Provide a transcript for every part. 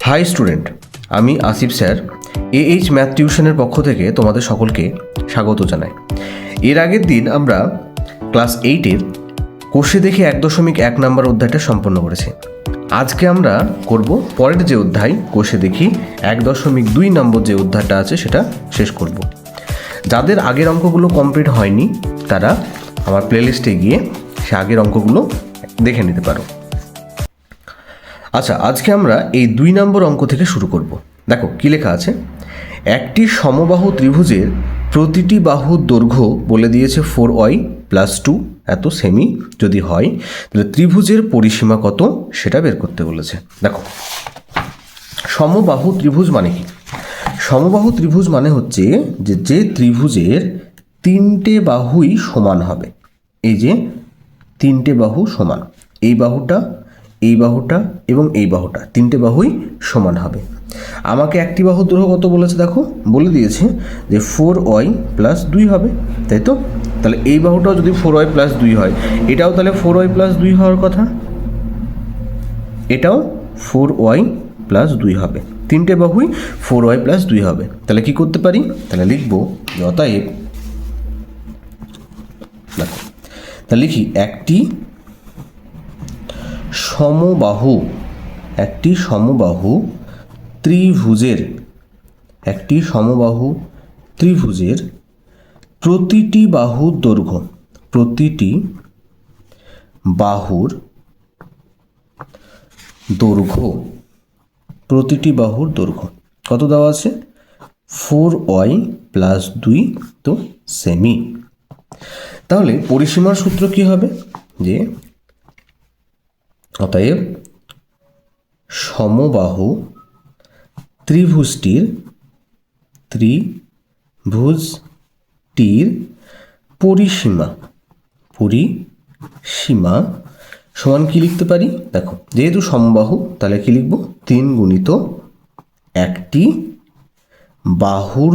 High student, আমি Asif sir AH math টিউশনের পক্ষ থেকে তোমাদের সকলকে স্বাগত জানাই। এর আগের দিন আমরা ক্লাস 8-এর কোষে দেখি 1.1 নম্বর অধ্যায়টা সম্পন্ন করেছি। আজকে আমরা করব পরের যে অধ্যায় কোষে দেখি 1.2 নম্বর যে অধ্যায়টা আছে সেটা শেষ করব। যাদের আগের অঙ্কগুলো কমপ্লিট হয়নি তারা আমার প্লেলিস্টে গিয়ে সে আগের অঙ্কগুলো দেখে নিতে পারো। আচ্ছা, আজকে আমরা এই 2 নম্বর অঙ্ক থেকে শুরু করব। দেখো কি লেখা আছে, একটি সমবাহু ত্রিভুজের প্রতিটি বাহুর দৈর্ঘ্য বলে দিয়েছে 4y + 2 এত সেমি যদি হয় তাহলে ত্রিভুজের পরিসীমা কত সেটা বের করতে বলেছে। দেখো, সমবাহু ত্রিভুজ মানে কি? সমবাহু ত্রিভুজ মানে হচ্ছে যে ত্রিভুজের 3টে বাহুই সমান হবে। এই যে 3টে বাহু সমান, এই বাহুটা, এই বাহুটা এবং এই বাহুটা, 3টে বাহুই সমান হবে। আমাকে একটি বাহুর দৈর্ঘ্য কত বলেছে? দেখো বলে দিয়েছে যে 4y + 2 হবে, তাই তো? তাহলে এই বাহুটাও যদি 4y + 2 হয়, এটাও তাহলে 4y + 2 হওয়ার কথা, এটাও 4y + 2 হবে। 3টে বাহুই 4y + 2 হবে। তাহলে কি করতে পারি? তাহলে লিখবো অতএব, দেখো তাহলে লিখি একটি সমবাহু ত্রিভুজের প্রতিটি বাহুর দৈর্ঘ্য কত দেওয়া আছে? 4y + 2 তো সেমি। তাহলে পরিসীমার সূত্র কি হবে? যে অতএব সমবাহু ত্রিভুজটির পরিসীমা সমান কি লিখতে পারি? দেখো, যেহেতু সমবাহু তাহলে কি লিখব? 3 গুণিত একটি বাহুর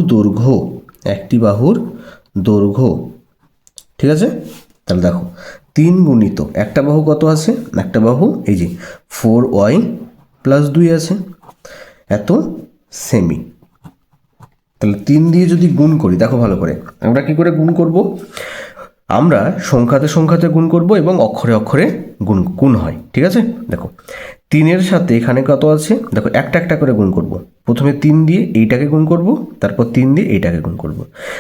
দৈর্ঘ্য, ঠিক আছে? তাহলে দেখো 3 গুণিত একটা বাহু কত আছে? একটা বাহু এই যে 4y + 2 আছে, এত সেমি। তাহলে 3 দিয়ে যদি গুণ করি, দেখো ভালো করে আমরা কি করে গুণ করব? আমরা সংখ্যাতে গুণ করব এবং অক্ষরে অক্ষরে গুণ হয়, ঠিক আছে? দেখো 3-এর সাথে এখানে কত আছে, দেখো একটা একটা করে গুণ করব। প্রথমে 3 দিয়ে এইটাকে গুণ করব, তারপর 3 দিয়ে এইটাকে গুণ করব।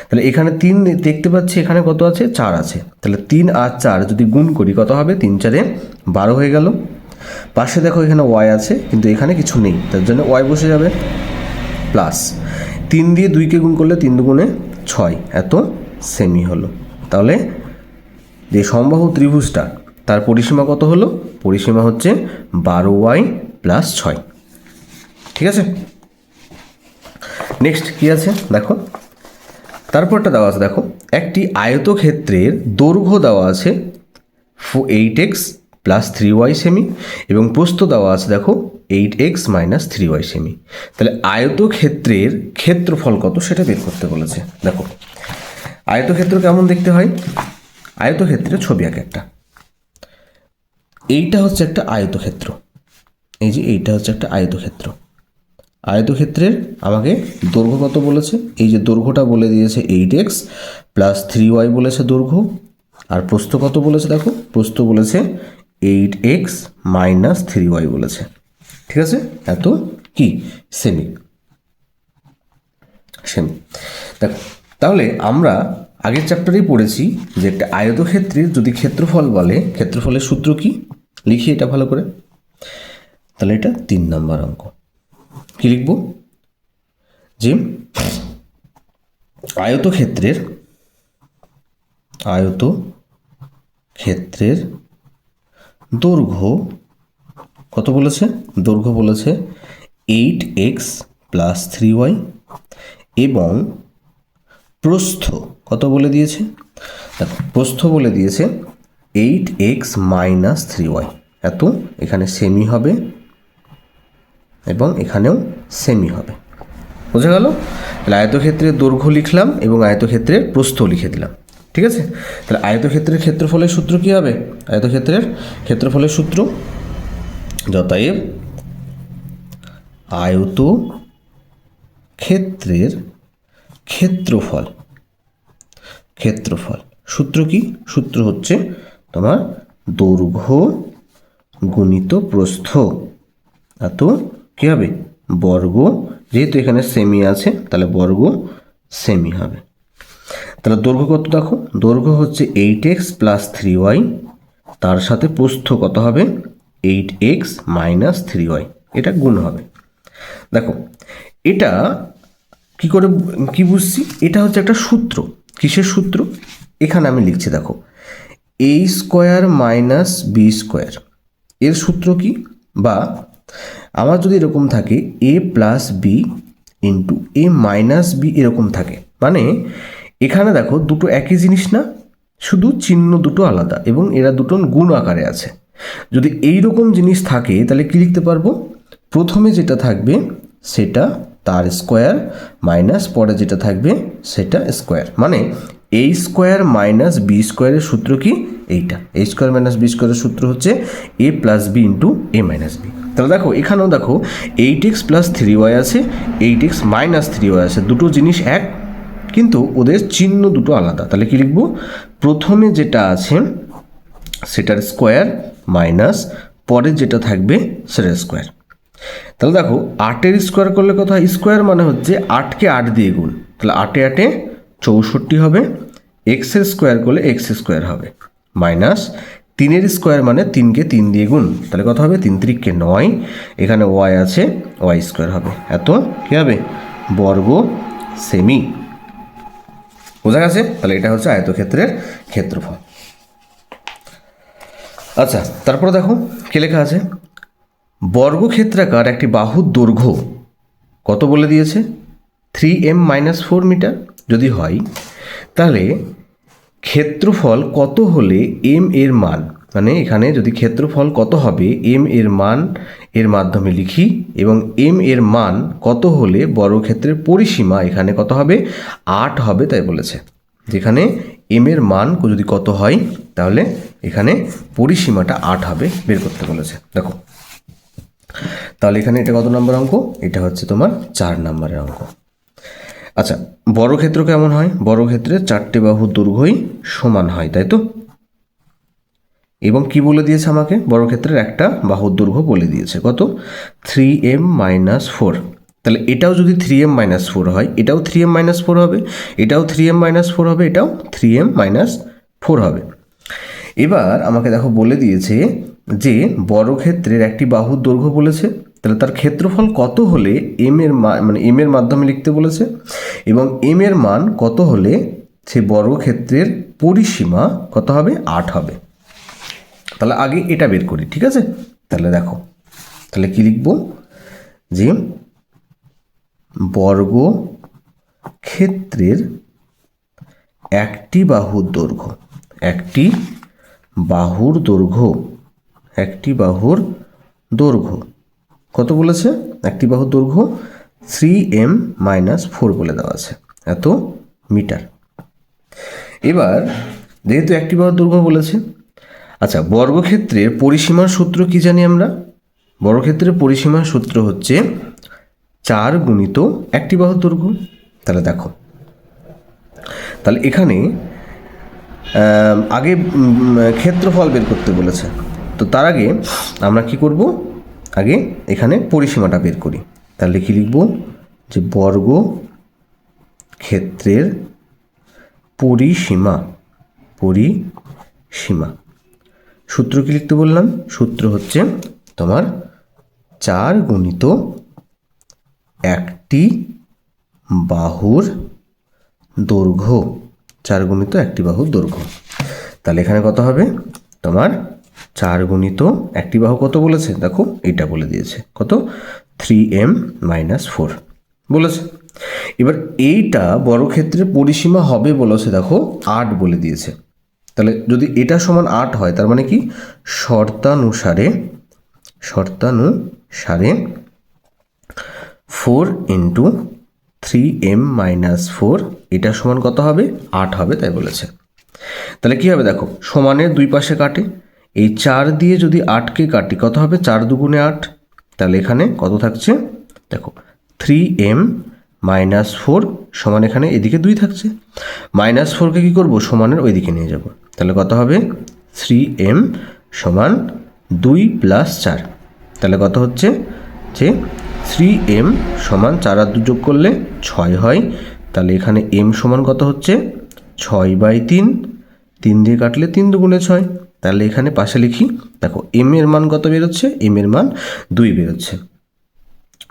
তাহলে এখানে 3 দেখতে পাচ্ছি, এখানে কত আছে? 4 আছে। তাহলে 3 আর 4 যদি গুণ করি কত হবে? 3 × 4 = 12 হয়ে গেল। পাশে দেখো এখানে y আছে, কিন্তু এখানে কিছু নেই, তার জন্য y বসে যাবে, প্লাস 3 দিয়ে 2কে গুণ করলে 3 × 2 = 6 এত সেমি হলো। তাহলে যে সমবাহু ত্রিভুজটা তার পরিসীমা কত হলো? পরিসীমা হচ্ছে 12y + 6, ঠিক আছে? নেক্সট কি আছে দেখো, তারপরটা দেওয়া আছে, দেখো একটি আয়তক্ষেত্রের দৈর্ঘ্য দেওয়া আছে 8x + 3y সেমি এবং প্রস্থ দেওয়া আছে দেখো 8x - 3y সেমি। তাহলে আয়তক্ষেত্রের ক্ষেত্রফল কত সেটা বের করতে বলেছে। দেখো আয়তক্ষেত্র কেমন দেখতে হয়? আয়তক্ষেত্রের ছবি একটা, এইটা হচ্ছে একটা আয়তক্ষেত্র, এই যে এইটা হচ্ছে একটা আয়তক্ষেত্রের আমাকে দৈর্ঘ্য কত বলেছে? এই যে দৈর্ঘ্যটা বলে দিয়েছে 8x + 3y বলেছে দৈর্ঘ্য, আর প্রস্থ কত বলেছে? দেখো প্রস্থ বলেছে 8x - 3y বলেছে, ঠিক আছে? এত কি সেমি। দেখো তাহলে আমরা আগের চ্যাপ্টারেই পড়েছি যে একটা আয়তক্ষেত্রের যদি ক্ষেত্রফল বলে, ক্ষেত্রফলের সূত্র কি? লিখি এটা ভালো করে। তাহলে এটা 3 নম্বর অঙ্ক। কি লিখব? যে আয়তক্ষেত্রের দৈর্ঘ্য কত বলেছে? দৈর্ঘ্য বলেছে 8x + 3y এবং প্রস্থ কত বলে দিয়েছে? দেখো প্রস্থ বলে দিয়েছে 8x - 3y এত, এখানে সেমি হবে এবং এখানেও সেমি হবে। বোঝা গেল? তাহলে আয়তক্ষেত্রের দৈর্ঘ্য লিখলাম এবং আয়তক্ষেত্রের প্রস্থ লিখে দিলাম, ঠিক আছে? তাহলে আয়তক্ষেত্রের ক্ষেত্রফলের সূত্র কি হবে? আয়তক্ষেত্রের ক্ষেত্রফলের সূত্র অতএব আয়ত ক্ষেত্রের ক্ষেত্রফল। ক্ষেত্রফল সূত্র কি? সূত্র হচ্ছে তোমার দৈর্ঘ্য গুণিত প্রস্থ, এত কী হবে? বর্গ, যেহেতু এখানে সেমি আছে তাহলে বর্গ সেমি হবে। তাহলে দৈর্ঘ্য কত দেখো, দৈর্ঘ্য হচ্ছে 8x + 3y, তার সাথে প্রস্থ কত হবে? 8x - 3y, এটা গুণ হবে। দেখো এটা কি করে কি বুঝছি? এটা হচ্ছে একটা সূত্র। কিসের সূত্র? এখানে আমি লিখছি দেখো, a² - b², এর সূত্র কি? বা আমার যদি এরকম থাকে a + b × a - b এরকম থাকে, মানে এখানে দেখো দুটো একই জিনিস না, শুধু চিহ্ন দুটো আলাদা এবং এরা দুটো গুণ আকারে আছে। যদি এই রকম জিনিস থাকে তাহলে কি লিখতে পারবো? প্রথমে যেটা থাকবে সেটা তার স্কোয়ার মাইনাস পরে যেটা থাকবে সেটা স্কোয়ার, মানে a² - b² এর সূত্র কি? এইটা a² - b² এর সূত্র হচ্ছে a + b × a - b। তাহলে দেখো এখানেও দেখো 8x + 3y আছে, 8x - 3y আছে, দুটো জিনিস এক কিন্তু ওদের চিহ্ন দুটো আলাদা। তাহলে কি লিখব? প্রথমে যেটা আছে সেটার স্কোয়ার মাইনাস পরে যেটা থাকবে সেটার স্কোয়ার। তাহলে দেখো 8-এর স্কোয়ার করলে কত হয়? স্কোয়ার মানে হচ্ছে 8কে 8 দিয়ে গুণ, তাহলে 8 × 8 = 64 হবে। এক্সের স্কোয়ার করলে x² হবে, মাইনাস 3-এর স্কোয়ার মানে 3কে 3 দিয়ে গুণ, তাহলে কত হবে? 3 × 3 = 9, এখানে y আছে y² হবে, এত কী হবে? বর্গ সেমি। বোঝা গেছে? তাহলে এটা হচ্ছে আয়তক্ষেত্রের ক্ষেত্রফল। আচ্ছা, তারপরে দেখো কি লেখা আছে? বর্গক্ষেত্রাকার একটি বাহুর দৈর্ঘ্য কত বলে দিয়েছে? 3m - 4 মিটার যদি হয়, তাহলে ক্ষেত্রফল কত হলে m এর মান, মানে এখানে যদি ক্ষেত্রফল কত হবে m এর মান এর মাধ্যমে লিখি, এবং m এর মান কত হলে বর্গক্ষেত্রের পরিসীমা এখানে কত হবে? 8 হবে তাই বলেছে। যেখানে m এর মান যদি কত হয় তাহলে এখানে পরিসীমাটা 8 হবে, বের করতে বলেছে। দেখো তাহলে এখানে এটা কত নম্বর অঙ্ক? এটা হচ্ছে তোমার 4 নম্বরের অঙ্ক। আচ্ছা, বর্গক্ষেত্র কেমন হয়? বর্গক্ষেত্রে 4টে বাহুর দৈর্ঘ্যই সমান হয়, তাই তো? এবং কি বলে দিয়েছে আমাকে? বর্গক্ষেত্রের একটা বাহুর দৈর্ঘ্য বলে দিয়েছে কত? 3m - 4। তাহলে এটাও যদি 3m - 4 হয়, এটাও 3m - 4 হবে, এটাও 3m - 4 হবে, এটাও 3m - 4 হবে। এবার আমাকে দেখো বলে দিয়েছে যে বর্গক্ষেত্রের একটি বাহুর দৈর্ঘ্য বলেছে, তাহলে তার ক্ষেত্রফল কত হলে m এর মান, মানে m এর মাধ্যমে লিখতে বলেছে, এবং m এর মান কত হলে সেই বর্গক্ষেত্রের পরিসীমা কত হবে? 8 হবে। তাহলে আগে এটা বের করি, ঠিক আছে? তাহলে দেখো তাহলে কি লিখব? যে বর্গক্ষেত্রের একটি বাহুর দৈর্ঘ্য, একটি বাহুর দৈর্ঘ্য, একটি বাহুর দৈর্ঘ্য কত বলেছে? একটি বাহুর দৈর্ঘ্য 3m - 4 বলে দেওয়া আছে, এত মিটার। এবার যেহেতু একটি বাহুর দৈর্ঘ্য বলেছে, আচ্ছা বর্গক্ষেত্রের পরিসীমার সূত্র কি জানি আমরা? বর্গক্ষেত্রের পরিসীমার সূত্র হচ্ছে 4 × একটি বাহুর দৈর্ঘ্য। তাহলে দেখো তাহলে এখানে আগে ক্ষেত্রফল বের করতে বলেছে, তো তার আগে আমরা কি করব? আগে এখানে পরিসীমাটা বের করি। তাহলে কি লিখব? যে বর্গক্ষেত্রের পরিসীমা, পরিসীমা সূত্র কি লিখতে বললাম? সূত্র হচ্ছে তোমার 4 × একটি বাহুর দৈর্ঘ্য, 4 × একটি বাহুর দৈর্ঘ্য। তাহলে এখানে কত হবে? তোমার 4 × একটি বাহু কত বলেছে? দেখো এটা বলে দিয়েছে কত? 3m - 4 বলেছে। এবার এইটা বর্গক্ষেত্রের পরিসীমা হবে বলেছে, দেখো 8 বলে দিয়েছে। তাহলে যদি এটা সমান 8 হয় তার মানে কি? শর্তানুসারে 4 × 3m - 4 এটা সমান কত হবে? 8 হবে তাই বলেছে। তাহলে কি হবে? দেখো সমানের দুই পাশে কাটে, এই 4 দিয়ে যদি 8কে কাটি কত হবে? 4 × 2 = 8, তাহলে এখানে কত থাকছে? দেখো 3m মাইনাস 4 সমান এখানে এদিকে 2 থাকছে, মাইনাস 4কে কী করবো সমানের ওই দিকে নিয়ে যাব, তাহলে কত হবে 3m সমান 2 প্লাস 4, তাহলে কত হচ্ছে যে 3m সমান 4 আর 2 যোগ করলে 6 হয়, তাহলে এখানে m সমান কত হচ্ছে 6/3, 3 দিয়ে কাটলে 3 দুগুণে 6, তাহলে এখানে পাশে লিখি, দেখো m এর মান কত বেরোচ্ছে, m এর মান 2 বেরোচ্ছে।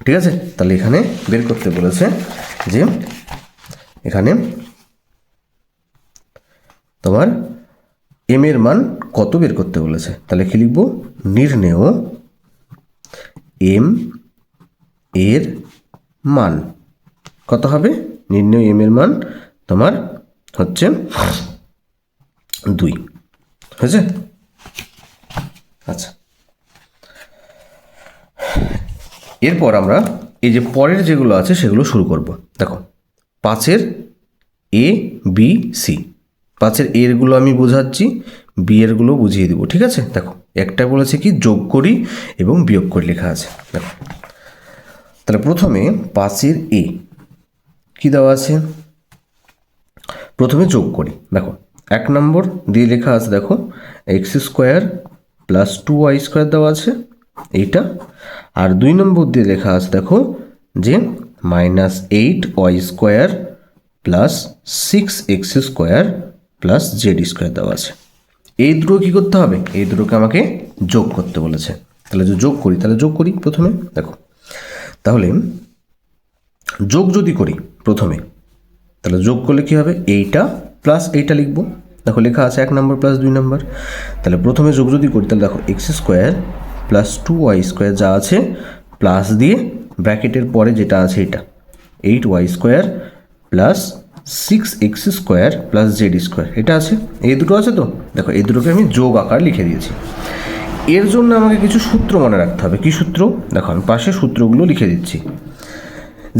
ঠিক আছে, তাহলে এখানে বের করতে বলেছে যে এখানে তোমার m এর মান কত বের করতে বলেছে, তাহলে কি লিখব, নির্ণেয় m এর মান কত হবে, নির্ণেয় m এর মান তোমার হচ্ছে 2 হয়েছে। আচ্ছা, এরপর আমরা এই যে পরের যেগুলো আছে সেগুলো শুরু করব। দেখো 5-এর এ বি সি, 5-এর এরগুলো আমি বোঝাচ্ছি, বি এরগুলো বুঝিয়ে দিব। ঠিক আছে, দেখো একটা বলেছে কি যোগ করি এবং বিয়োগ করি লেখা আছে। দেখো তাহলে প্রথমে 5-এর এ কি দেওয়া আছে, প্রথমে যোগ করি। দেখো 1 নম্বর দিয়ে লেখা আছে, দেখো x² প্লাস 2y² দেওয়া আছে এইটা, আর 2 নম্বর দিয়ে লেখা আছে দেখো যে -8y² plus 6x² plus z² দেওয়া আছে। এই দুটো কী করতে হবে, এই দুটোকে আমাকে যোগ করতে বলেছে। তাহলে যে যোগ করি, তাহলে যোগ করি প্রথমে। দেখো তাহলে যোগ যদি করি প্রথমে, তাহলে যোগ করলে কী হবে, এইটা প্লাস এইটা লিখব। দেখো লেখা আছে 1 নম্বর প্লাস 2 নম্বর, তাহলে প্রথমে যোগ যদি করি তাহলে দেখো x² প্লাস 2y² যা আছে প্লাস দিয়ে ব্র্যাকেটের পরে যেটা আছে এটা 8y² plus 6x² plus z² এটা আছে, এই দুটো আছে। তো দেখো এই দুটোকে আমি যোগ আকার লিখে দিয়েছি। এর জন্য আমাকে কিছু সূত্র মনে রাখতে হবে। কি সূত্র, দেখো আমি পাশে সূত্রগুলো লিখে দিচ্ছি,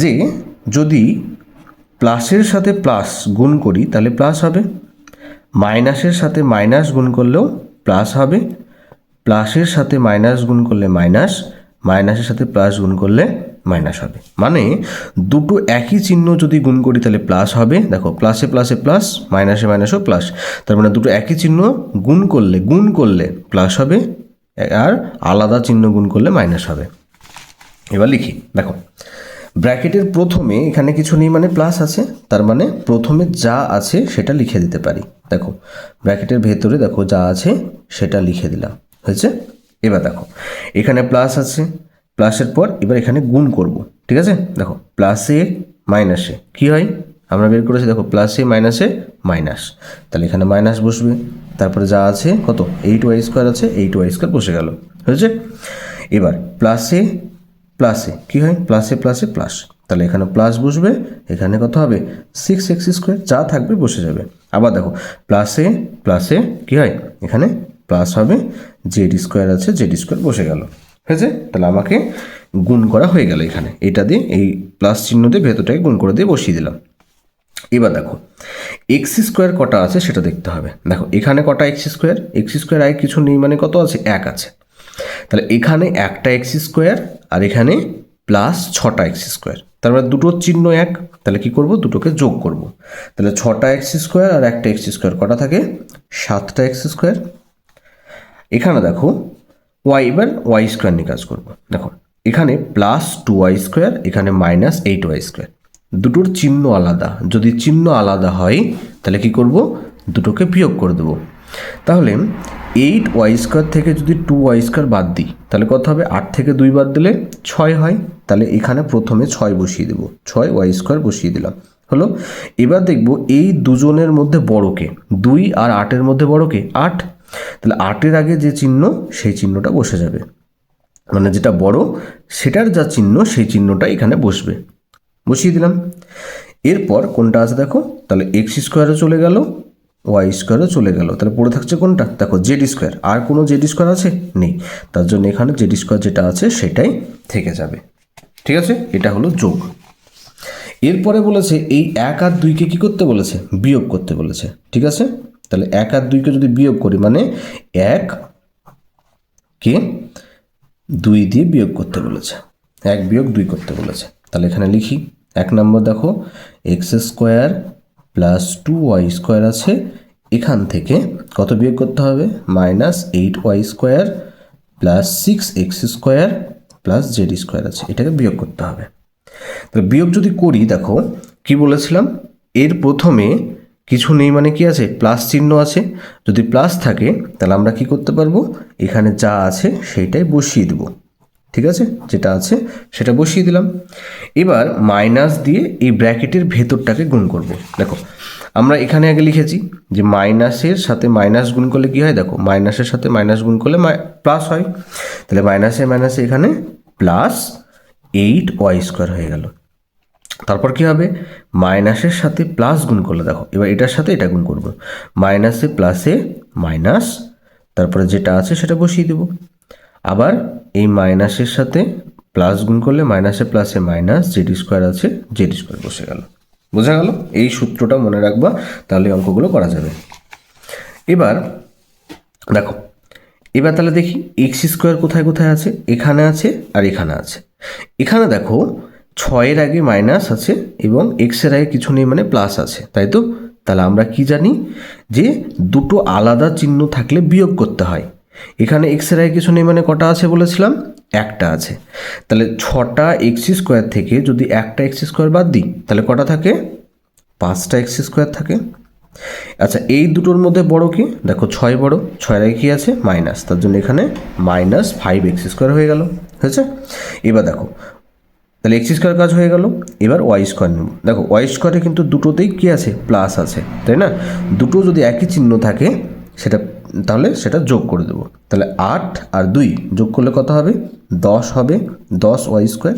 যে যদি প্লাসের সাথে প্লাস গুণ করি তাহলে প্লাস হবে, মাইনাসের সাথে মাইনাস গুণ করলেও প্লাস হবে, প্লাসের সাথে মাইনাস গুণ করলে মাইনাস, মাইনাসের সাথে প্লাস গুণ করলে মাইনাস হবে। মানে দুটো একই চিহ্ন যদি গুণ করি তাহলে প্লাস হবে। দেখো প্লাসে প্লাসে প্লাস, মাইনাসে মাইনাসও প্লাস, তার মানে দুটো একই চিহ্ন গুণ করলে প্লাস হবে, আর আলাদা চিহ্ন গুণ করলে মাইনাস হবে। এবার লিখি, দেখো ব্র্যাকেটের প্রথমে এখানে কিছু নেই মানে প্লাস আছে, তার মানে প্রথমে যা আছে সেটা লিখে দিতে পারি। দেখো ব্র্যাকেটের ভেতরে দেখো যা আছে সেটা লিখে দিলাম, হয়েছে। এবার দেখো এখানে প্লাস আছে, প্লাসের পর এবার এখানে গুণ করব। ঠিক আছে, দেখো প্লাসে মাইনাসে কী হয় আমরা বের করেছি, দেখো প্লাসে মাইনাসে মাইনাস, তাহলে এখানে মাইনাস বসবে, তারপরে যা আছে কত 8y² আছে, 8y² বসে গেল, হয়েছে। এবার প্লাসে প্লাসে কী হয়, প্লাসে প্লাসে প্লাস, তাহলে এখানে প্লাস বসবে, এখানে কত হবে 6x² যা থাকবে বসে যাবে। আবার দেখো প্লাসে প্লাসে কী হয়, এখানে প্লাস হবে, z² আছে, z² বসে গেল, হয়েছে। তাহলে আমাকে গুণ করা হয়ে গেল, এখানে এটা দিয়ে এই প্লাস চিহ্ন দিয়ে ভেতরটাকে গুণ করে দিয়ে বসিয়ে দিলাম। এবার দেখো x² কটা আছে সেটা দেখতে হবে। দেখো এখানে কটা x² আগে কিছু নেই মানে কত আছে, 1 আছে, তাহলে এখানে একটা x² আর এখানে প্লাস 6টা x², তার মানে দুটোর চিহ্ন 1, তাহলে কি করব, দুটোকে যোগ করব। তাহলে 6টা x² আর একটা x² কটা থাকে, 7টা x²। এখানে দেখো এবার y² নিয়ে কাজ করব। দেখো এখানে প্লাস 2y², এখানে মাইনাস 8y², দুটোর চিহ্ন আলাদা, যদি চিহ্ন আলাদা হয় তাহলে কি করব, দুটোকে বিয়োগ করে দেবো। তাহলে 8y² থেকে যদি 2y² বাদ দিই তাহলে কত হবে, 8 থেকে 2 বাদ দিলে 6 হয়, তাহলে এখানে প্রথমে 6 বসিয়ে দেবো, 6y² বসিয়ে দিলাম, হলো। এবার দেখব এই দুজনের মধ্যে বড় কে, 2 আর 8-এর মধ্যে বড় কে 8, তাহলে 8-এর আগে যে চিহ্ন সেই চিহ্নটা বসে যাবে, মানে যেটা বড় সেটার যা চিহ্ন সেই চিহ্নটা এখানে বসবে, বসিয়ে দিলাম। এরপর কোনটা আছে দেখো, তাহলে x² চলে গেল, y² চলে গেল, তাহলে পড়ে থাকছে কোনটা, দেখো z², আর কোনো z² আছে নেই, তার জন্য এখানে z² যেটা আছে সেটাই থেকে যাবে। ঠিক আছে, এটা হলো যোগ। এরপরে বলেছে এই 1 আর 2কে কী করতে বলেছে, বিয়োগ করতে বলেছে। ঠিক আছে, তাহলে 1 আর 2কে যদি বিয়োগ করি মানে 1 কে 2 দিয়ে বিয়োগ করতে বলেছে। 1 বিয়োগ 2 করতে বলেছে। তাহলে এখানে লিখি 1 নম্বর দেখো x square plus 2y square আছে, এখান থেকে কত বিয়োগ করতে হবে, -8y square plus 6x square plus Z square আছে, এটাকে বিয়োগ করতে হবে। তাহলে বিয়োগ যদি করি দেখো কি বলেছিলাম, এর প্রথমে কিছু নেই মানে কি আছে, প্লাস চিহ্ন আছে। যদি প্লাস থাকে তাহলে আমরা কি করতে পারবো, এখানে যা আছে সেইটাই বসিয়ে দেবো। ঠিক আছে, যেটা আছে সেটা বসিয়ে দিলাম। এবার মাইনাস দিয়ে এই ব্র্যাকেটের ভেতরটাকে গুণ করব। দেখো আমরা এখানে আগে লিখেছি যে মাইনাসের সাথে মাইনাস গুণ করলে কি হয়, দেখো মাইনাসের সাথে মাইনাস গুণ করলে প্লাস হয়। তাহলে মাইনাসে মাইনাসে এখানে প্লাস 8y স্কোয়ার হয়ে গেল। তারপর কি হবে, মাইনাসের সাথে প্লাস গুণ করলে দেখো এবার এটার সাথে এটা গুণ করব, মাইনাসে প্লাসে মাইনাস, তারপরে যেটা আছে সেটা বসিয়ে দেব। আবার এই মাইনাসের সাথে প্লাস গুণ করলে মাইনাসে প্লাসে মাইনাস, জেড স্কোয়ার আছে জেড স্কোয়ার বসে গেল। বোঝা গেল? এই সূত্রটা মনে রাখবা, তাহলে অঙ্কগুলো করা যাবে। এবার দেখো এবার তাহলে দেখি এক্স স্কোয়ার কোথায় কোথায় আছে, এখানে আছে আর এখানে আছে। এখানে দেখো 6-এর আগে মাইনাস আছে এবং এক্সের আগে কিছু নেই মানে প্লাস আছে, তাই তো? তাহলে আমরা কি জানি যে দুটো আলাদা চিহ্ন থাকলে বিয়োগ করতে হয়। এখানে এক্সের আগে কিছু নেই মানে কটা আছে বলেছিলাম, একটা আছে। তাহলে 6টা এক্স স্কোয়ার থেকে যদি একটা এক্স স্কোয়ার বাদ দিই তাহলে কটা থাকে, 5টা এক্স স্কোয়ার থাকে। আচ্ছা এই দুটোর মধ্যে বড় কি, দেখো 6 বড়, 6-এর আগে কি আছে মাইনাস, তার জন্য এখানে -5x স্কোয়ার হয়ে গেল। হয়েছে? এবার দেখো তাহলে এক্স স্কোয়ার কাজ হয়ে গেল। এবার ওয়াই স্কোয়ার নেব। দেখো ওয়াই স্কোয়ারে কিন্তু দুটোতেই কী আছে, প্লাস আছে, তাই না? দুটো যদি একই চিহ্ন থাকে সেটা তাহলে সেটা যোগ করে দেবো। তাহলে 8 আর 2 যোগ করলে কত হবে, 10 হবে, 10y স্কোয়ার।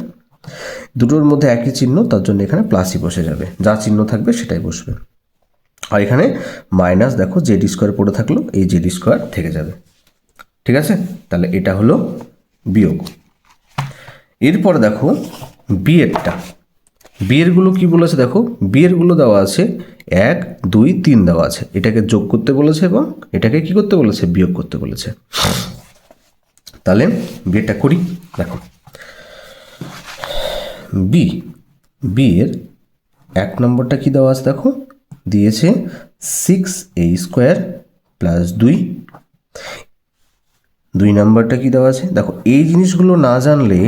দুটোর মধ্যে একই চিহ্ন, তার জন্য এখানে প্লাসই বসে যাবে, যা চিহ্ন থাকবে সেটাই বসবে। আর এখানে মাইনাস দেখো জেড স্কোয়ার পড়ে থাকলো, এই জেড স্কোয়ার থেকে যাবে। ঠিক আছে, তাহলে এটা হলো বিয়োগ। এরপর দেখো বিয়েরটা, বিয়েরগুলো কি বলেছে দেখো, বিয়েরগুলো দেওয়া আছে 1, 2, 3 দেওয়া আছে, এটাকে যোগ করতে বলেছে এবং এটাকে কি করতে বলেছে, বিয়োগ করতে বলেছে। তাহলে বিয়েরটা করি। দেখো বিয়ের 1 নম্বরটা কি দেওয়া আছে, দেখো দিয়েছে 6a স্কোয়ার প্লাস 2 নম্বরটা কি দেওয়া আছে, দেখো এই জিনিসগুলো না জানলে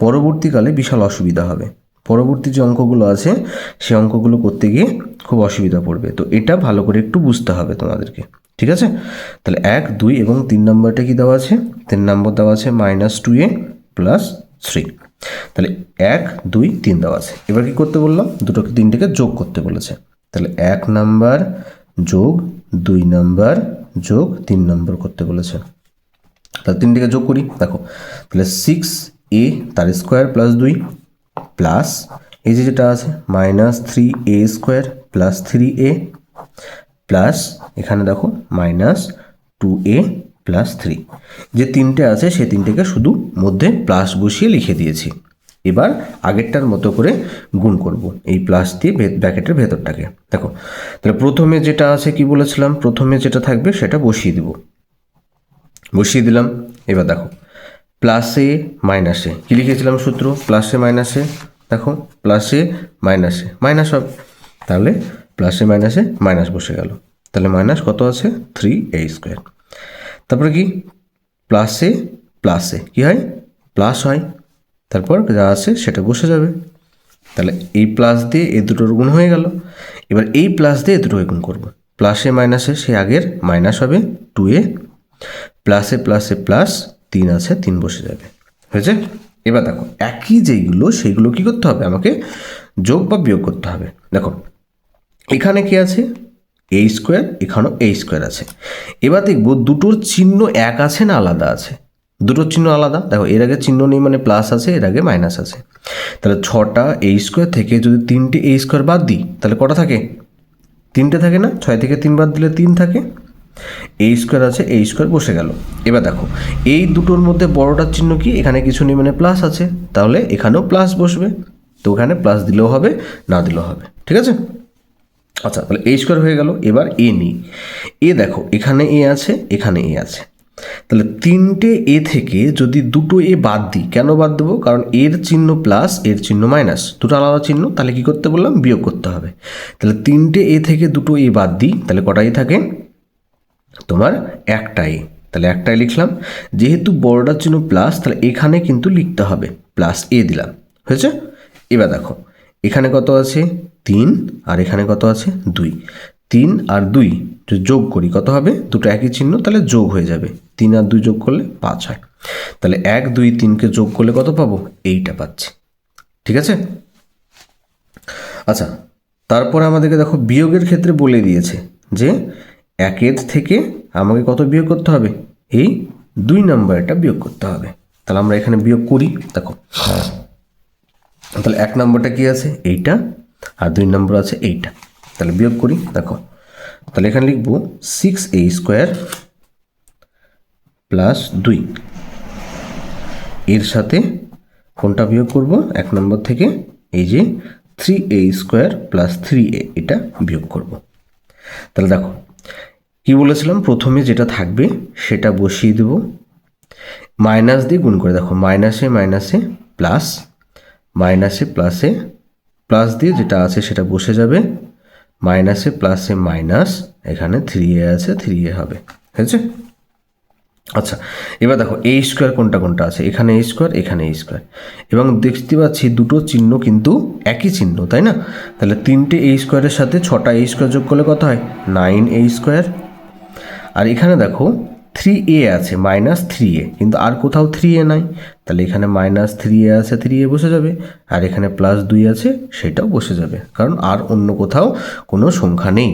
পরবর্তীকালে বিশাল অসুবিধা হবে। পরবর্তী যে অঙ্কগুলো আছে সে অঙ্কগুলো করতে গিয়ে খুব অসুবিধা পড়বে, তো এটা ভালো করে একটু বুঝতে হবে তোমাদেরকে। ঠিক আছে, তাহলে 1, 2 এবং 3 নম্বরটা কি দেওয়া আছে, 3 নম্বর দেওয়া আছে -2a প্লাস 3। তাহলে 1, 2, 3 দেওয়া আছে। এবার কি করতে বললাম, দুটোকে 3টেকে যোগ করতে বলেছে। তাহলে 1 নাম্বার যোগ 2 নাম্বার যোগ 3 নম্বর করতে বলেছে। তাহলে 3টিকে যোগ করি। দেখো তাহলে 6a তার স্কোয়ার প্লাস 2 প্লাস এই যে যেটা আছে -3a square plus 3a plus এখানে দেখো -2a প্লাস 3। যে 3টে আছে সেই 3টেকে শুধু মধ্যে প্লাস বসিয়ে লিখে দিয়েছি। এবার আগেরটার মতো করে গুণ করব এই প্লাস দিয়ে ব্র্যাকেটের ভেতরটাকে। দেখো তাহলে প্রথমে যেটা আছে কি বলেছিলাম, প্রথমে যেটা থাকবে সেটা বসিয়ে দিব, বসিয়ে দিলাম। এবার দেখো প্লাসে মাইনাসে কী লিখেছিলাম সূত্র, প্লাসে মাইনাসে, দেখো প্লাসে মাইনাসে মাইনাস হবে, তাহলে প্লাসে মাইনাসে মাইনাস বসে গেল। তাহলে মাইনাস কত আছে, 3a স্কোয়ার। তারপরে কি প্লাসে প্লাসে কী হয়, প্লাস হয়, তারপর যা আছে সেটা বসে যাবে। তাহলে এই প্লাস দিয়ে এই দুটোর গুণ হয়ে গেল। এবার এই প্লাস দিয়ে এই দুটোকে গুণ করবো, প্লাসে মাইনাসে সে আগের মাইনাস হবে 2a, প্লাসে প্লাসে প্লাস 3 আছে 3 বসে যাবে। হয়েছে? এবার দেখো একই যেইগুলো সেইগুলো কি করতে হবে, আমাকে যোগ বা বিয়োগ করতে হবে। দেখো এখানে কি আছে, a স্কোয়ার, এখানেও a স্কোয়ার আছে। এবার দেখবো দুটোর চিহ্ন এক আছে না আলাদা আছে, দুটোর চিহ্ন আলাদা। দেখো এর আগে চিহ্ন নেই মানে প্লাস আছে, এর আগে মাইনাস আছে। তাহলে 6টা a স্কোয়ার থেকে যদি 3টে a স্কোয়ার বাদ দিই তাহলে কটা থাকে, 3টে থাকে না, 6 থেকে 3 বাদ দিলে 3 থাকে। a স্কোয়ার আছে, a স্কোয়ার বসে গেল। এবার দেখো এই দুটোর মধ্যে বড়টার চিহ্ন কি, এখানে কিছু নেই মানে প্লাস আছে, তাহলে এখানেও প্লাস বসবে। তো ওখানে প্লাস দিলেও হবে না দিলেও হবে। ঠিক আছে, আচ্ছা তাহলে a স্কোয়ার হয়ে গেল। এবার a নিই, এ দেখো এখানে a আছে, এখানে a আছে। তাহলে 3টে এ থেকে যদি 2টো এ বাদ দিই, কেন বাদ দেবো? কারণ এর চিহ্ন প্লাস, এর চিহ্ন মাইনাস, দুটো আলাদা চিহ্ন, তাহলে কী করতে বললাম? বিয়োগ করতে হবে। তাহলে 3টে এ থেকে 2টো এ বাদ দিই, তাহলে কটাই থাকে? তোমার একটাই। তাহলে একটাই লিখলাম। যেহেতু বড়টার চিহ্ন প্লাস, তাহলে এখানে কিন্তু লিখতে হবে প্লাস এ দিলাম, হয়েছে? এবার দেখো এখানে কত আছে? 3, আর এখানে কত আছে? 2। 3 আর 2 যদি যোগ করি কত হবে? দুটো একই চিহ্ন, তাহলে যোগ হয়ে যাবে। 3 আর 2 যোগ করলে 5 হয়। তাহলে 1, 2, 3কে যোগ করলে কত পাবো? এইটা পাচ্ছি। ঠিক আছে? আচ্ছা, তারপরে আমাদেরকে দেখো বিয়োগের ক্ষেত্রে বলে দিয়েছে যে 1 থেকে আমাকে কত বিয়োগ করতে হবে? এই 2 নম্বরটা বিয়োগ করতে হবে। তাহলে আমরা এখানে বিয়োগ করি। দেখো তাহলে 1 নম্বরটা কি আছে? এইটা, আর 2 নম্বর আছে এইটা। তাহলে বিয়োগ করি। দেখো তাহলে এখানে লিখবো 6a² প্লাস 2, এর সাথে কোনটা বিয়োগ করব? 1 নম্বর থেকে এই যে 3a² প্লাস 3a, এটা বিয়োগ করব। তাহলে দেখো কি বলেছিলাম, প্রথমে যেটা থাকবে সেটা বসিয়ে দেব, মাইনাস দিয়ে গুণ করে। দেখো মাইনাসে মাইনাসে প্লাস, মাইনাসে প্লাসে প্লাস দিয়ে যেটা আছে সেটা বসে যাবে, মাইনাসে প্লাসে মাইনাস, এখানে 3a আছে, 3a হবে, হয়েছে? আচ্ছা, এবার দেখো a² কোনটা কোনটা আছে? এখানে a², এখানে a², এবং দেখতে পাচ্ছি দুটো চিহ্ন কিন্তু একই চিহ্ন, তাই না? তাহলে 3টে a² এর সাথে 6টা a² যোগ করলে কত হয়? 9a²। আর এখানে দেখো 3a আছে, মাইনাস 3a, কিন্তু আর কোথাও 3a নাই, তাহলে এখানে মাইনাস 3a আছে, 3a বসে যাবে, আর এখানে প্লাস 2 আছে, সেটাও বসে যাবে, কারণ আর অন্য কোথাও কোনো সংখ্যা নেই।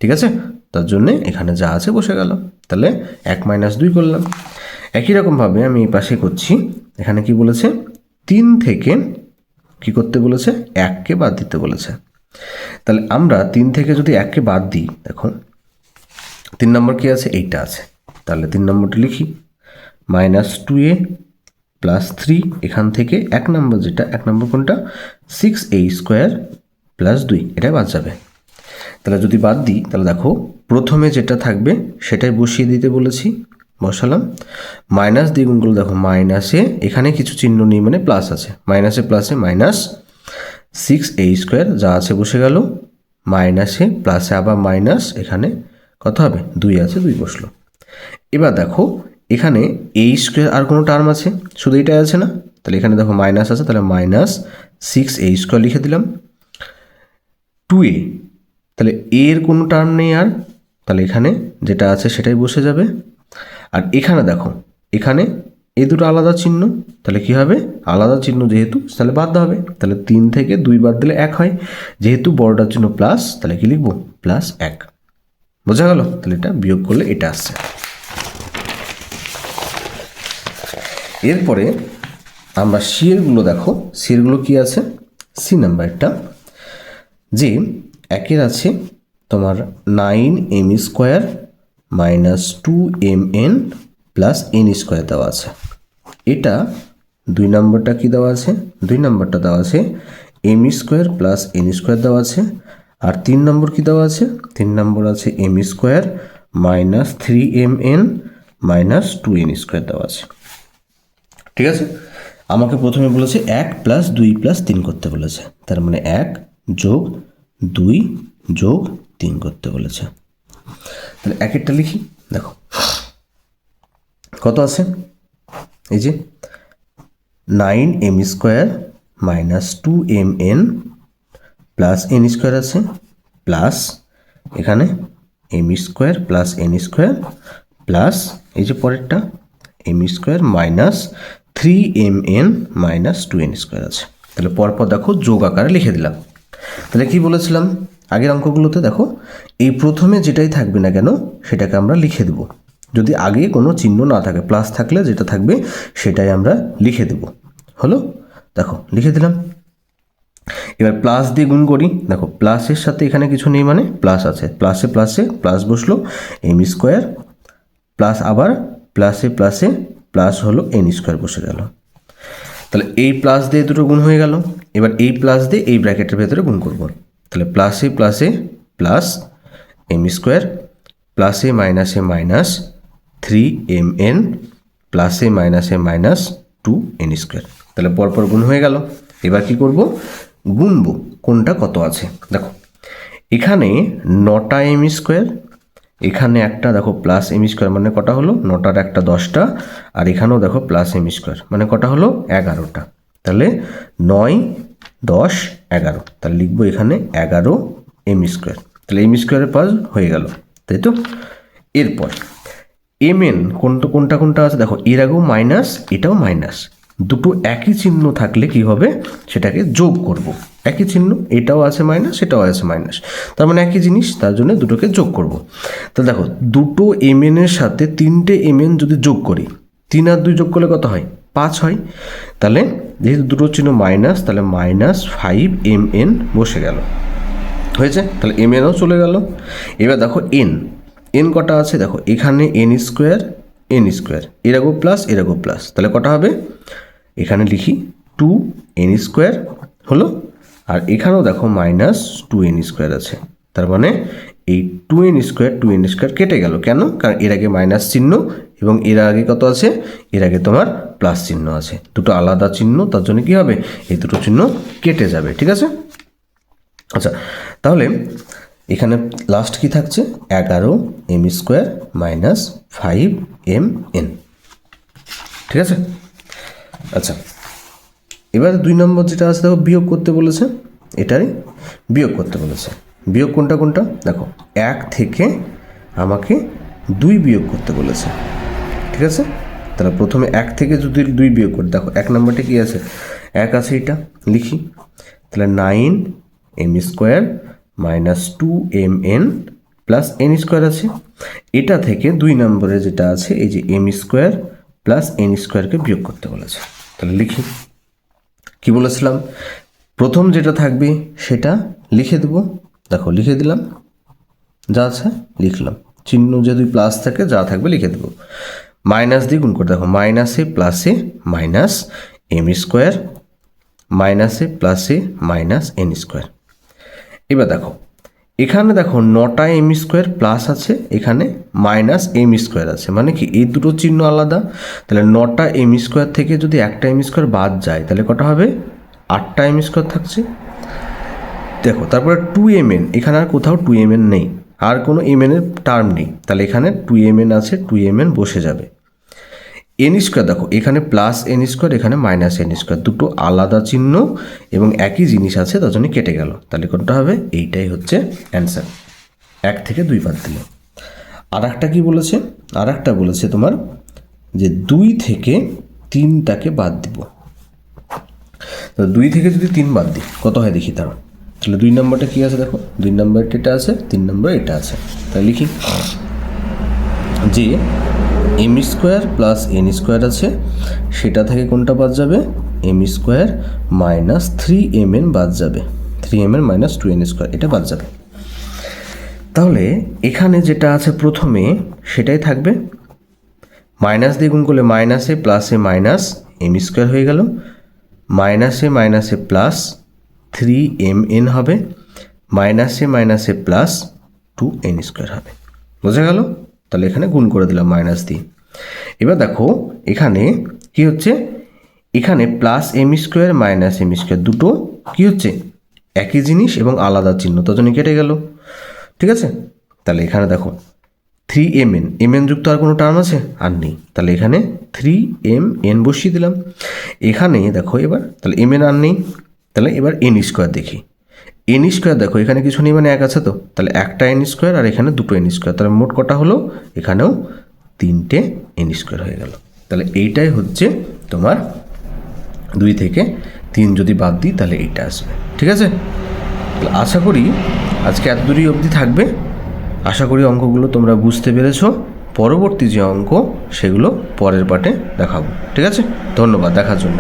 ঠিক আছে? তার জন্যে এখানে যা আছে বসে গেল। তাহলে 1 - 2 করলাম। একই রকমভাবে আমি এই পাশে করছি। এখানে কি বলেছে? 3 থেকে কি করতে বলেছে? 1কে বাদ দিতে বলেছে। তাহলে আমরা 3 থেকে যদি 1কে বাদ দিই, দেখো 3 নম্বর কি আছে? এইটা আছে। তাহলে 3 নম্বরটি লিখি, -2a প্লাস 3, এখান থেকে 1 নম্বর যেটা, 1 নম্বর কোনটা? 6a² প্লাস 2, এটা বাদ যাবে। তাহলে যদি বাদ দিই, তাহলে দেখো প্রথমে যেটা থাকবে সেটাই বসিয়ে দিতে বলেছি, বসালাম। মাইনাস দিয়ে গুণ করলে দেখো মাইনাসে, এখানে কিছু চিহ্ন নেই মানে প্লাস আছে, মাইনাসে প্লাসে মাইনাস 6a² যা আছে বসে গেল, মাইনাসে প্লাসে আবার মাইনাস, এখানে কত হবে? 2 আছে, 2 বসলো। এবার দেখো এখানে a² আর কোনো টার্ম আছে? শুধু এইটাই আছে না? তাহলে এখানে দেখো মাইনাস আছে, তাহলে -6a² লিখে দিলাম। 2a, তাহলে এর কোনো টার্ম নেই আর, তাহলে এখানে যেটা আছে সেটাই বসে যাবে। আর এখানে দেখো এখানে এই দুটো আলাদা চিহ্ন, তাহলে কি হবে? আলাদা চিহ্ন যেহেতু, তাহলে বাদ হবে। তাহলে 3 থেকে 2 বাদ দিলে 1 হয়, যেহেতু বড়টার জন্য প্লাস, তাহলে কি লিখবো? +1। বোঝা গেল? তাহলে এটা বিয়োগ করলে এটা আসছে। এরপরে আমরা সিএরগুলো দেখো, সিএরগুলো কি আছে? সি নাম্বারটা যে 1-এর আছে তোমার 9m² - 2mn প্লাস n² দেওয়া আছে। এটা 2 নম্বরটা কি দেওয়া আছে? 2 নম্বরটা দেওয়া আছে m² প্লাস n² দেওয়া আছে। আর 3 নম্বর কি দেওয়া আছে? 3 নম্বর আছে m² - 3mn - 2n² দেওয়া আছে। ঠিক আছে? আমাকে প্রথমে বলেছে 1 + 2 + 3 করতে বলেছে, তার মানে 1 + 2 + 3 করতে বলেছে। তাহলে 1-এরটা লিখি। দেখো কত আছে? এই যে 9m² - 2mn প্লাস n² আছে, প্লাস এখানে m² প্লাস n² প্লাস এই যে পরেরটা m² মাইনাস 3mn - 2n² আছে। তাহলে পরপর দেখো যোগ আকারে লিখে দিলাম। তাহলে কি বলেছিলাম আগের অঙ্কগুলোতে? দেখো এই প্রথমে যেটাই থাকবে না কেন সেটাকে আমরা লিখে দেব, যদি আগে কোনো চিহ্ন না থাকে, প্লাস থাকলে যেটা থাকবে সেটাই আমরা লিখে দেব। হলো? দেখো লিখে দিলাম। এবার প্লাস দিয়ে গুণ করি। দেখো প্লাসের সাথে এখানে কিছু নেই মানে প্লাস আছে, প্লাসে প্লাসে প্লাস বসলো, m² প্লাস আবার প্লাসে প্লাসে প্লাস হলো n² বসে গেল। তাহলে এই প্লাস দিয়ে দুটো গুণ হয়ে গেল। এবার এই প্লাস দিয়ে এই ব্র্যাকেটের ভেতরে গুণ করব। তাহলে প্লাসে প্লাসে প্লাস m² প্লাসে মাইনাসে মাইনাস 3mn প্লাসে মাইনাসে মাইনাস 2n²। তাহলে পরপর গুণ হয়ে গেল। এবার কি করব, গুনবো কোনটা কত আছে। দেখো এখানে 9টা m², এখানে একটা দেখো প্লাস m² মানে কটা হলো, 9টার একটা 10টা, আর এখানেও দেখো প্লাস m² মানে কটা হলো 11টা। তাহলে 9, 10, 11, তাহলে লিখবো এখানে 11m²। তাহলে m² পাস হয়ে গেল, তাই তো। এরপর mn কোনটা আছে দেখো, এর আগেও মাইনাস এটাও মাইনাস, দুটো একই চিহ্ন থাকলে কি হবে সেটাকে যোগ করব। একই চিহ্ন, এটাও আছে মাইনাস এটাও আছে মাইনাস, তার মানে একই জিনিস, তার জন্য দুটোকে যোগ করব। তাহলে দেখো দুটো mn এর সাথে 3টে mn যদি যোগ করি, 3 আর 2 যোগ করলে কত হয়, 5 হয়। তাহলে যেহেতু দুটো চিহ্ন মাইনাস, তাহলে -5mn বসে গেল, হয়েছে। তাহলে mnও চলে গেল। এবার দেখো n কটা আছে দেখো, এখানে n², এরকম প্লাস এরকম প্লাস, তাহলে কটা হবে, এখানে লিখি 2n² হলো, আর এখানেও দেখো -2n² আছে। তার মানে এই 2n² কেটে গেল, কেন, কারণ এর আগে মাইনাস চিহ্ন এবং এর আগে কত আছে, এর আগে তোমার প্লাস চিহ্ন আছে, দুটো আলাদা চিহ্ন, তার জন্য কি হবে, এই দুটো চিহ্ন কেটে যাবে, ঠিক আছে। আচ্ছা, তাহলে এখানে লাস্ট কি থাকছে, 11m² মাইনাস 5mn, ঠিক আছে। আচ্ছা, এবার 2 নম্বর যেটা আছে দেখো, বিয়োগ করতে বলেছে, এটাই বিয়োগ করতে বলেছে। বিয়োগ কোনটা দেখো, 1 থেকে আমাকে 2 বিয়োগ করতে বলেছে, ঠিক আছে। তাহলে প্রথমে 1 থেকে যদি 2 বিয়োগ করি, দেখো 1 নম্বরটা কি আছে, 1 আছে, এটা লিখি। তাহলে 9m² minus 2mn plus n² আছে। এটা থেকে 2 নম্বরে যেটা আছে, এই যে m² প্লাস n²কে বিয়োগ করতে বলেছে। তাহলে লিখি, কি বলেছিলাম, প্রথম যেটা থাকবে সেটা লিখে দেবো, দেখো লিখে দিলাম, যা আছে লিখলাম, চিহ্ন যদি প্লাস থাকে যা থাকবে লিখে দেবো। মাইনাস দিয়ে গুণ করে দেখো, মাইনাসে প্লাসে মাইনাস m², মাইনাসে প্লাসে মাইনাস n²। এবার দেখো এখানে দেখো 9টা m² প্লাস আছে, এখানে মাইনাস m² আছে, মানে কি এই দুটো চিহ্ন আলাদা। তাহলে 9টা m² থেকে যদি একটা m² বাদ যায়, তাহলে কটা হবে, 8টা m² থাকছে। দেখো তারপরে 2mn, এখানে আর কোথাও 2mn নেই, আর কোনো mn এর টার্ম নেই, তাহলে এখানে 2mn আছে, 2mn বসে যাবে। n² দেখো এখানে প্লাস n², এখানে মাইনাস n², দুটো আলাদা চিহ্ন এবং একই জিনিস আছে, তার জন্য কেটে গেল। তাহলে কোনটা হবে, এইটাই হচ্ছে অ্যান্সার, 1 থেকে 2 বাদ দিলে। আর একটা কী বলেছে, আর একটা বলেছে তোমার যে 2 থেকে 3টাকে বাদ দিব। তো 2 থেকে যদি 3 বাদ দিই কত হয় দেখি, তার তাহলে 2 নম্বরটা কী আছে দেখো, 2 নম্বরটা এটা আছে, 3 নম্বর এটা আছে। তাহলে লিখি যে m² প্লাস n² আছে, সেটা থেকে কোনটা বাদ যাবে, m² মাইনাস 3mn বাদ যাবে, 3mn মাইনাস 2n², এটা বাদ যাবে। তাহলে এখানে যেটা আছে প্রথমে সেটাই থাকবে, মাইনাস দিয়ে গুণ করলে মাইনাসে প্লাসে মাইনাস m² হয়ে গেল, মাইনাসে মাইনাসে প্লাস 3mn হবে, মাইনাসে মাইনাসে প্লাস 2n² হবে, বোঝা গেল। তাহলে এখানে গুণ করে দিলাম মাইনাস দিয়ে। এবার দেখো এখানে কি হচ্ছে, এখানে প্লাস m² মাইনাস m² দুটো কি হচ্ছে, একই জিনিস এবং আলাদা চিহ্ন, তার জন্য কেটে গেল, ঠিক আছে। তাহলে এখানে দেখো 3mn যুক্ত আর কোনো টার্ম আছে আর নেই, তাহলে এখানে 3mn বসিয়ে দিলাম। এখানে দেখো এবার তাহলে mn আর নেই, তাহলে এবার n² দেখি, n² দেখো এখানে কিছু নেই মানে 1 আছে, তো তাহলে একটা n² আর এখানে দুটো n², তাহলে মোট কটা হলো, এখানেও 3টে n² হয়ে গেল। তাহলে এইটাই হচ্ছে তোমার 2 থেকে 3 যদি বাদ দিই তাহলে এইটা আসবে, ঠিক আছে। আশা করি আজকে এত দূরই অবধি থাকবে, আশা করি অঙ্কগুলো তোমরা বুঝতে পেরেছো। পরবর্তী যে অঙ্ক সেগুলো পরের পার্টে দেখাবো, ঠিক আছে। ধন্যবাদ দেখার জন্য।